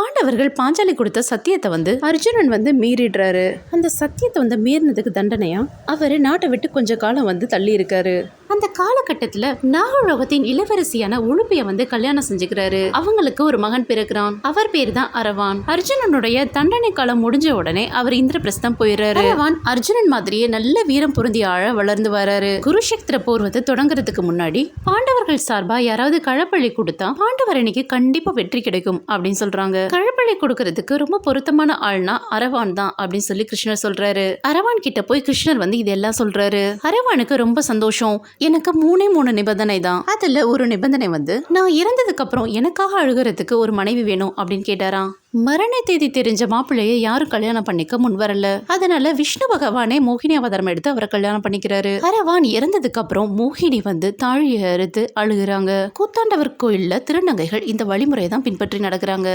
பாண்டவர்கள் பாஞ்சாலி கொடுத்த சத்தியத்தை வந்து அர்ஜுனன் வந்து மீறிடுறாரு. அந்த சத்தியத்தை வந்து மீறினதுக்கு தண்டனையா அவரு நாட்டை விட்டு கொஞ்ச காலம் வந்து தள்ளி இருக்காரு. அந்த காலகட்டத்துல நாகலோகத்தின் இளவரசியான உளுப்பிய வந்து கல்யாணம் செஞ்சுக்கிறாரு. அவங்களுக்கு ஒரு மகன் பிறகுறான். அவர் பேரு தான் அரவான். அர்ஜுனனுடைய தண்டனை காலம் முடிஞ்ச உடனே அவர் இந்திரபிரஸ்தம் போயிடுறாரு. அரவான் அர்ஜுனன் மாதிரியே நல்ல வீரம் பொருந்திய ஆழ வளர்ந்து வராரு. குருஷேத்திர போர் வந்து தொடங்குறதுக்கு முன்னாடி பாண்டவர்கள் சார்பா யாராவது கழப்பள்ளி கொடுத்தா பாண்டவரணிக்கு கண்டிப்பா வெற்றி கிடைக்கும் அப்படின்னு சொல்றாங்க. கழப்பள்ளி கொடுக்கறதுக்கு ரொம்ப பொருத்தமான ஆள்னா அரவான் தான் அப்படின்னு சொல்லி கிருஷ்ணர் சொல்றாரு. அரவான் கிட்ட போய் கிருஷ்ணர் வந்து இதெல்லாம் சொல்றாரு. அரவானுக்கு ரொம்ப சந்தோஷம். எனக்கு 3 நிபந்தனை தான். அதுல ஒரு நிபந்தனை வந்து நான் இறந்ததுக்கு அப்புறம் எனக்காக அழுகிறதுக்கு ஒரு மனைவி வேணும் அப்படின்னு கேட்டாராம். மரண தேதி தெரிஞ்ச மாப்பிள்ளைய யாரும் கல்யாணம் பண்ணிக்க முன் வரல. அதனால விஷ்ணு பகவானே மோகினி அவதாரம் எடுத்து அவரை கல்யாணம் பண்ணிக்கிறாரு. அரவான் இறந்ததுக்கு அப்புறம் மோகினி வந்து தாழியை அறுத்து அழுகுறாங்க. கூத்தாண்டவர் கோயில்ல திருநங்கைகள் இந்த வழிமுறையை தான் பின்பற்றி நடக்கிறாங்க.